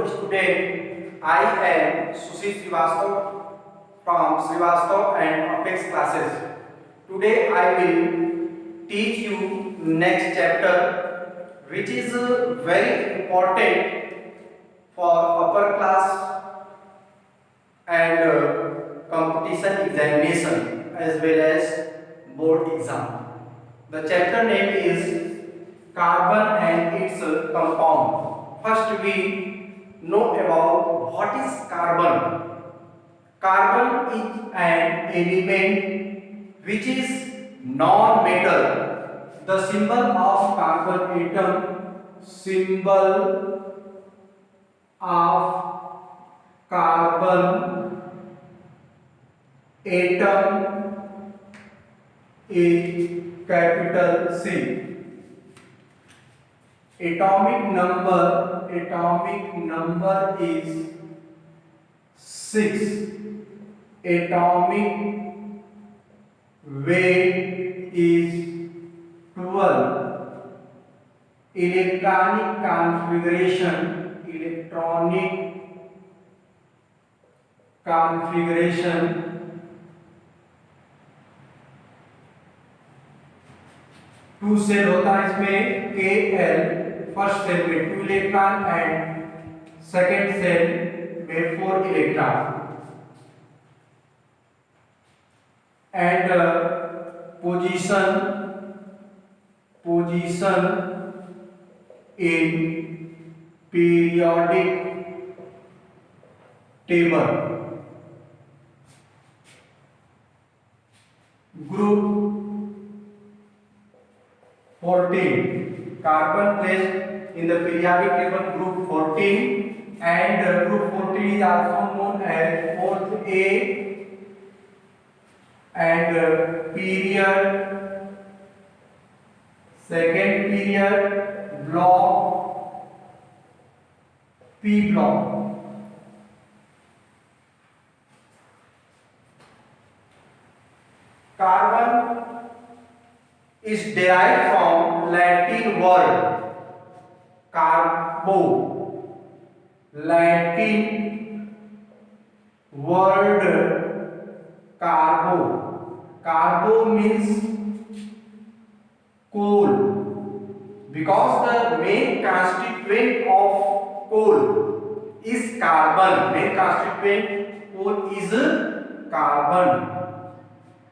student. I am Sushil Srivastava from Srivastava and Apex classes. Today I will teach you next chapter, which is very important for upper class and competition examination as well as board exam. The chapter name is carbon and its compound. First we know about what is carbon. Carbon is an element which is non-metal. The symbol of carbon of carbon atom is capital C. Atomic number is 6. Atomic weight is 12. Electronic configuration 2 cell होता है इसमें Kl first cell में 2 electron and second cell में 4 electron and position in periodic table. Group 14. Carbon placed in the periodic table group 14, and group 14 is also known as 4th A and period, second period, block P block. Carbon is derived from Latin word carbo. Latin word carbo. Carbo means coal, because the main constituent of coal is carbon. Main constituent coal is carbon.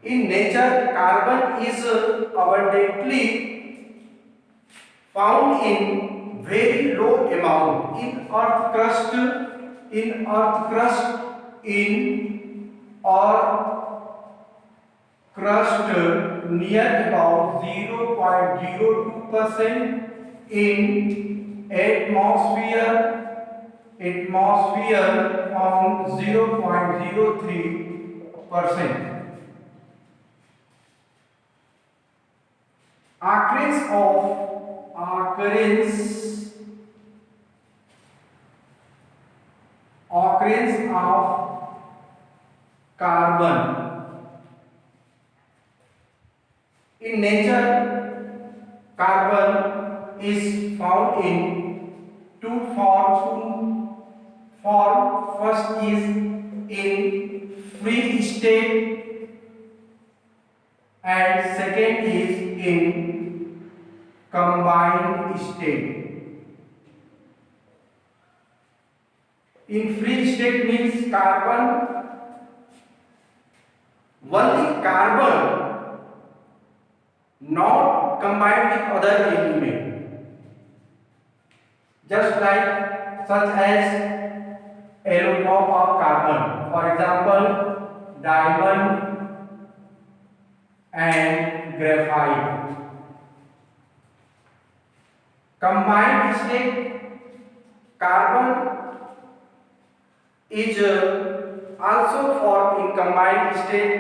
In nature, carbon is abundantly found in very low amount in earth crust, in crust near about 0.02%, in atmosphere found 0.03%. Occurrence of carbon. In nature, carbon is found in two forms. First is in free state and second is in combined state. In free state means only carbon, not combined with other element, just like such as allotrope of carbon, for example diamond and graphite. Combined state carbon is also formed in combined state,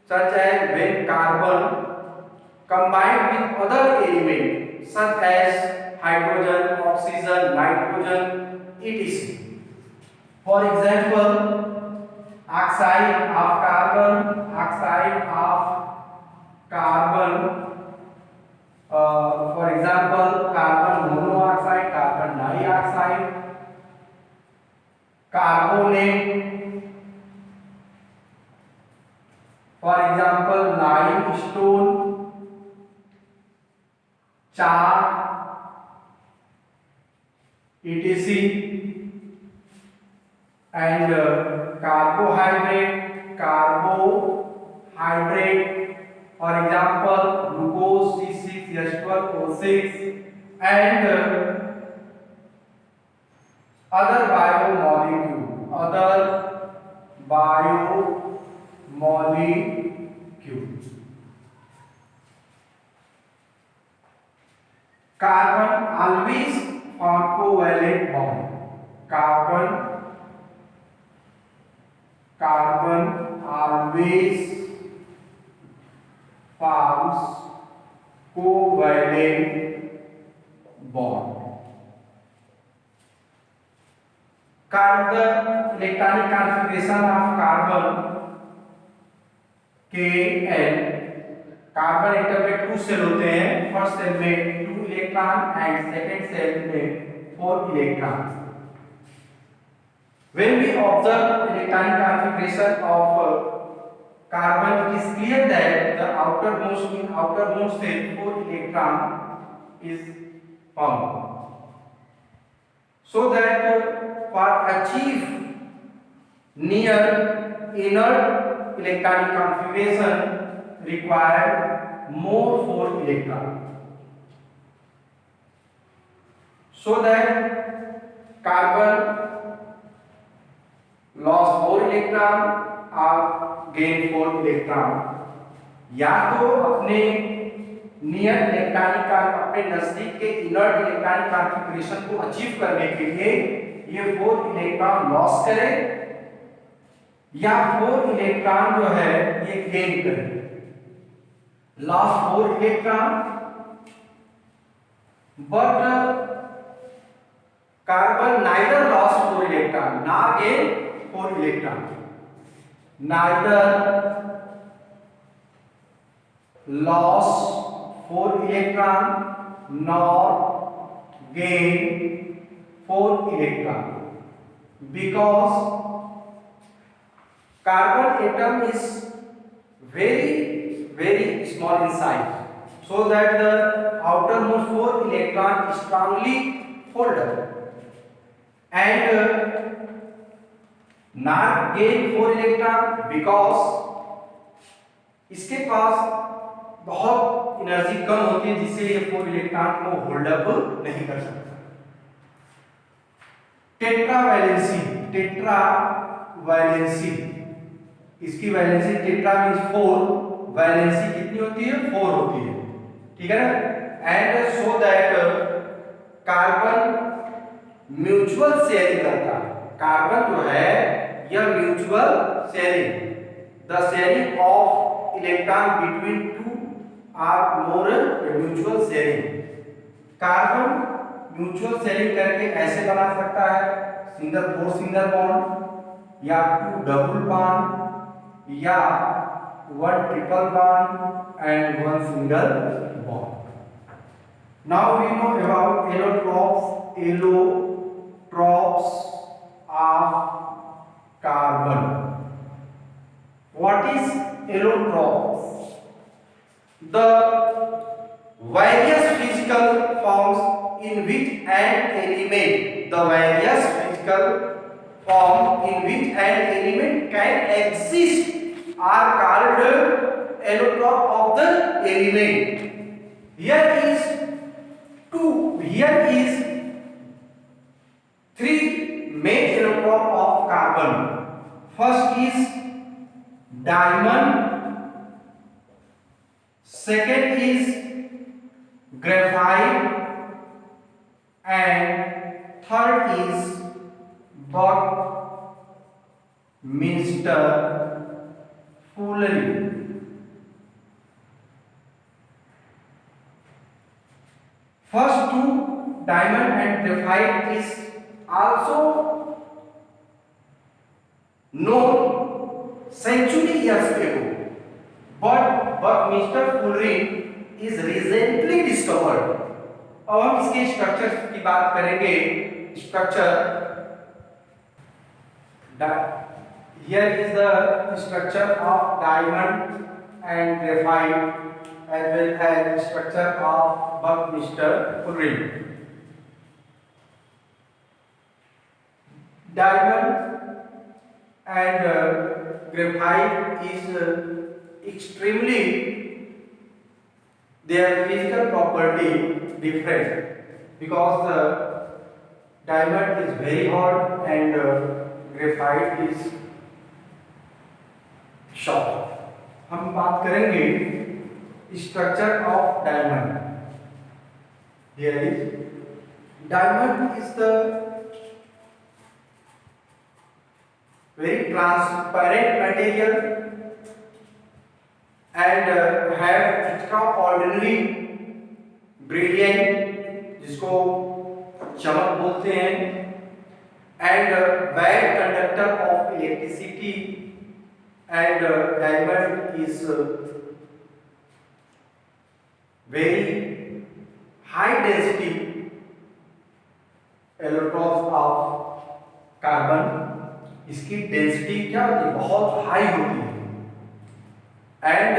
such as when carbon combined with other elements such as hydrogen, oxygen, nitrogen, etc. For example, oxide of carbon, for example carbon monoxide, carbon dioxide, carbonate, for example limestone, char, etc. And carbohydrate, for example glucose C6H12O6, and other biomolecules. Carbon always form covalent bond. Carbon always forms covalent bond. The electronic configuration of carbon Kn, carbon atom में 2 cell होते हैं, first cell में 2 electron and second cell में 4 electron. When we observe electronic configuration of carbon, it is clear that the outermost cell 4 electron is found. So that for achieve near inert electronic configuration required more 4 electron. So that carbon lost 4 electron or gain 4 electron, या तो अपने near electronic अपने नजदीक के inert electronic configuration को achieve करने के लिए ये 4 इलेक्ट्रॉन लॉस करे, या 4 इलेक्ट्रॉन जो है ये गेन करे. Lost 4 electron, but carbon neither lost 4 electron nor gain 4 electron. Neither loss 4 electron nor gain 4 electron, because carbon atom is very small in size, so that the outermost 4 electron strongly hold up and not gain 4 electron, because इसके पास बहुत energy कम होती है जिससे ये 4 electron को hold up नहीं कर सकता. टेट्रावैलेंसी, इसकी वैलेंसी टेट्रा मींस 4, वैलेंसी कितनी होती है? 4 होती है, ठीक है ना. And so that carbon mutual sharing करता है. कार्बन जो है यह mutual sharing, the sharing of electron between 2 or more mutual sharing. Carbon mutual sharing करके ऐसे बना सकता है सिंगल 4 सिंगल बॉन्ड, या 2 डबल बॉन्ड, या 1 triple bond and 1 single bond. Now we know about allotropes of carbon. What is allotropes? The various physical forms in which an element can exist are called allotrope of the element. Here is 3 main allotrope of carbon. First is diamond, second is graphite, and third is Buckminster Fullerene. First 2, diamond and graphite, is also known century years ago, but Buckminster Fullerene is recently discovered. अब हम इसके structure की बात करेंगे. Structure Here is the structure of diamond and graphite as well as structure of Buckminster fullering. Diamond and graphite is extremely their physical property different because diamond is very hard and graphite is soft. हम बात करेंगे structure of diamond. Here is diamond is the very transparent material and have extraordinary brilliant जिसको चमक बोलते हैं and wide conductor of electricity and diamond is very high density electrons of carbon. इसकी density क्या होती है, बहुत हाई होती है and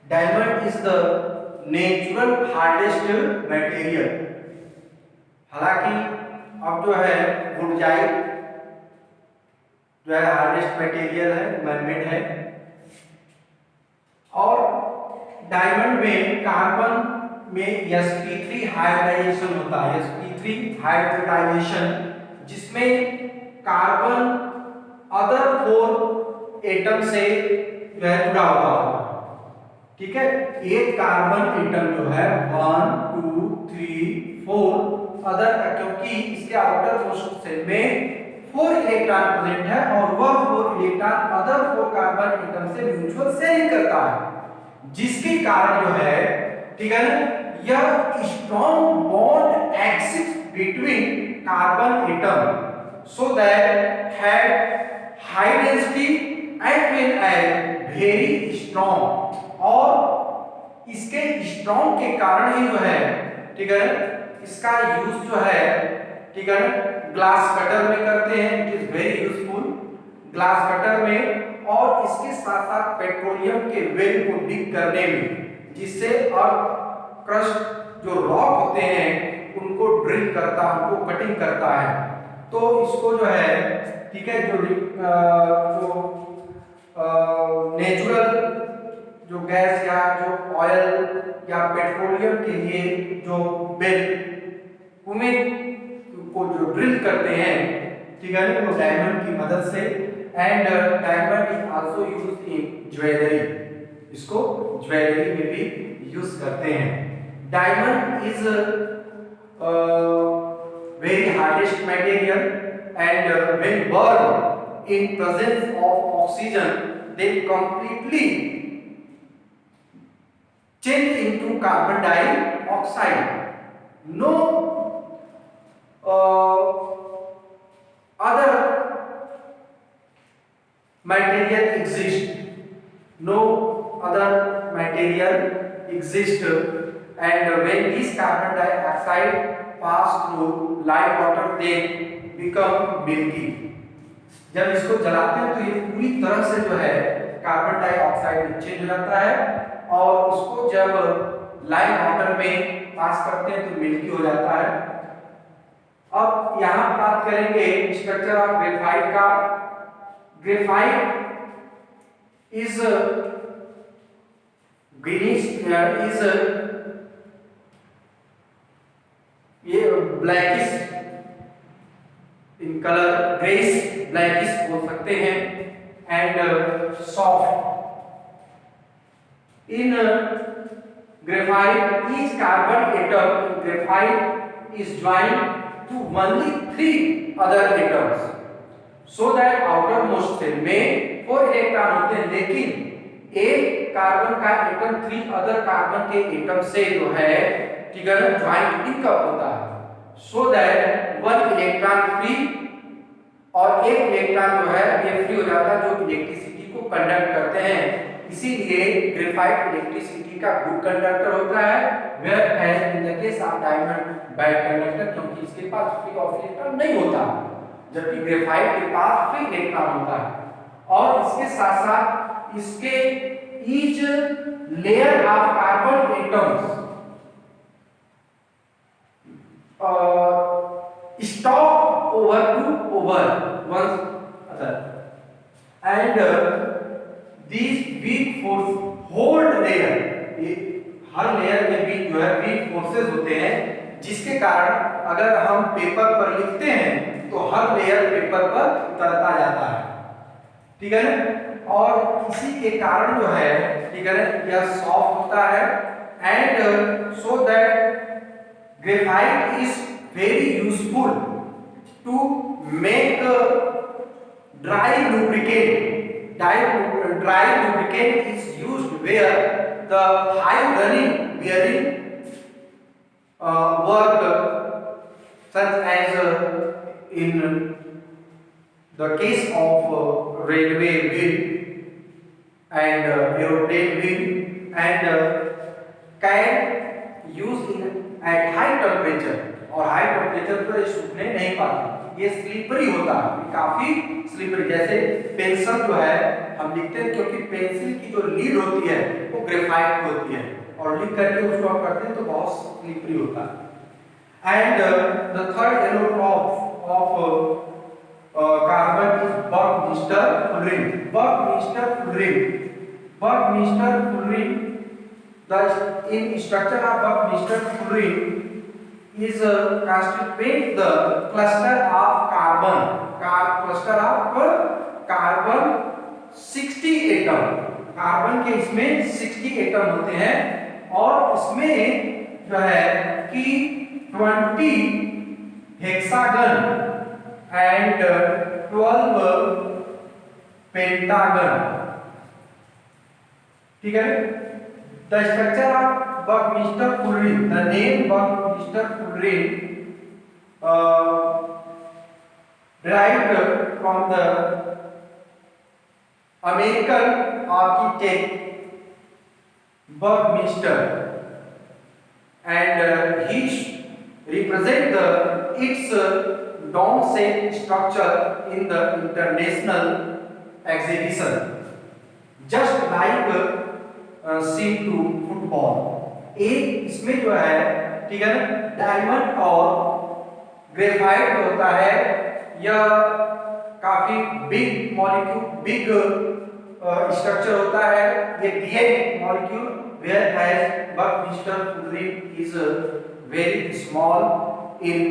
diamond is the natural hardest material. हालांकि अब जो है वुडजाइट जो है हार्डेस्ट मटेरियल है, मैनमेड है. और डायमंड में कार्बन में sp3 हाइब्रिडाइजेशन होता है, sp3 हाइब्रिडाइजेशन, जिसमें कार्बन अदर 4 एटम से जो है जुड़ा हुआ होगा. ठीक है, एक कार्बन एटम जो है 1 2 3 4 अदर, क्योंकि इसके आउटर मोस्ट शेल में 4 इलेक्ट्रॉन प्रेजेंट है और वह 4 इलेक्ट्रॉन अदर 4 कार्बन एटम से म्यूचुअल शेयरिंग करता है, जिसके कारण जो है, ठीक है ना, यह strong bond exist between carbon atom so that had high density and will add very strong. और इसके स्ट्रॉन्ग के कारण ही जो है, ठीक है, इसका यूज जो है, ठीक है, ग्लास कटर में करते हैं. It is very useful glass cutter में, और इसके साथ साथ पेट्रोलियम के वेल को डिग करने में, जिससे अर्थ क्रस्ट जो रॉक होते हैं उनको ड्रिल करता, उनको कटिंग करता है. तो इसको जो है, ठीक है, जो नेचुरल जो गैस या जो ऑयल या पेट्रोलियम के लिए जो बेल उन्हें को जो ड्रिल करते हैं, ठीक है, वो डायमंड की मदद से. And diamond is also used in jewellery. इसको ज्वेलरी में भी यूज करते हैं. Diamond is very hardest material and when burned in presence of oxygen they completely change into carbon dioxide. No other material exists. No other material exists and when this carbon dioxide pass through light water they become milky. जब इसको जलाते हैं तो ये पूरी तरह से जो है कार्बन डाइऑक्साइड में चेंज हो जाता है, और इसको जब लाइट वाटर में पास करते हैं तो मिल्की हो जाता है. अब यहाँ बात करेंगे स्ट्रक्चर ऑफ ग्रेफाइट का. ग्रेफाइट इज ग्रीनिश, इज ये blackish in colour, greys blackish बोल सकते हैं, and soft in graphite. Each carbon atom in graphite is joined to only 3 other atoms, so that outer most shell में 4 electron होते हैं, लेकिन एक कार्बन का एटम 3 अदर कार्बन के एटम से जो है, ठीक है, ज्वाइंट लिंकअप होता है, सो दैट 1 इलेक्ट्रॉन फ्री, और एक इलेक्ट्रॉन जो है ये फ्री हो जाता है जो इलेक्ट्रिसिटी को कंडक्ट करते हैं. इसीलिए ग्रेफाइट इलेक्ट्रिसिटी का गुड कंडक्टर होता है, whereas in the case of diamond bad conductor, क्योंकि इसके पास फ्री ऑफ इलेक्ट्रॉन नहीं होता. जबकि ग्रेफाइट के पास फ्री इलेक्ट्रॉन होता है। और इसके साथ साथ इसके each layer of carbon atoms stop over to over one other, and these weak force hold layer, ये हर लेयर के बीच जो है वीक फोर्सेस होते हैं, जिसके कारण अगर हम पेपर पर लिखते हैं तो हर लेयर पेपर पर उतरता जाता है, ठीक है ना। और इसी के कारण जो है, ठीक है ना, यह सॉफ्ट होता है। And so that graphite is very useful to make dry lubricant. Dry lubricant is used where the high running bearing work, such as in the case of railway wheel and aeroplane wheel, and can use in at high temperature, और high temperature पर ये सूखने नहीं पाते, ये slippery होता है, काफी स्लिपरी। जैसे पेंसिल जो है हम लिखते हैं, क्योंकि पेंसिल की जो लीड होती है वो ग्रेफाइट की होती है, और लिख करके उसको आप करते हैं तो बहुत स्लिपरी होता है। And the third allotrope of carbon is Buckminster fullerene. Buckminster fullerene, Buckminster fullerene, the in structure of Buckminster fullerene is constitute the cluster of cluster of carbon 60 atom. Carbon के इसमें 60 एटम होते हैं, और इसमें जो है कि 20 हेक्सागन एंड 12 पेंटागन, ठीक है। The structure of Buckminster fullerene, the name Buckminster fullerene derived from the American architect Buckminster, and he represent its dome-shaped structure in the international exhibition, just like see to football. एक इसमें जो है, ठीक है ना, diamond और graphite होता है, यह काफी बिग मॉलिक्यूल, बिग स्ट्रक्चर होता है, ये DNA molecule, whereas Buckminster fullerene is very small in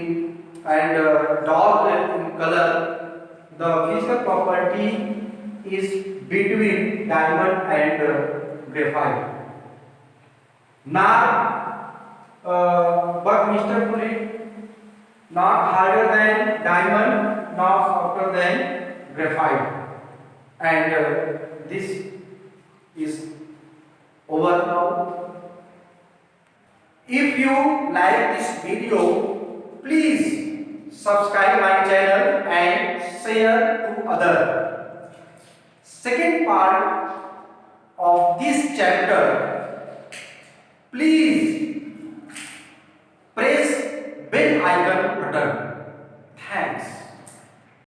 and dark in colour. The physical property is between diamond and graphite. Not Buckminster fullerene, not harder than diamond, not softer than graphite, and this is over now. If you like this video, please subscribe my channel and share to other. Second part of this chapter, please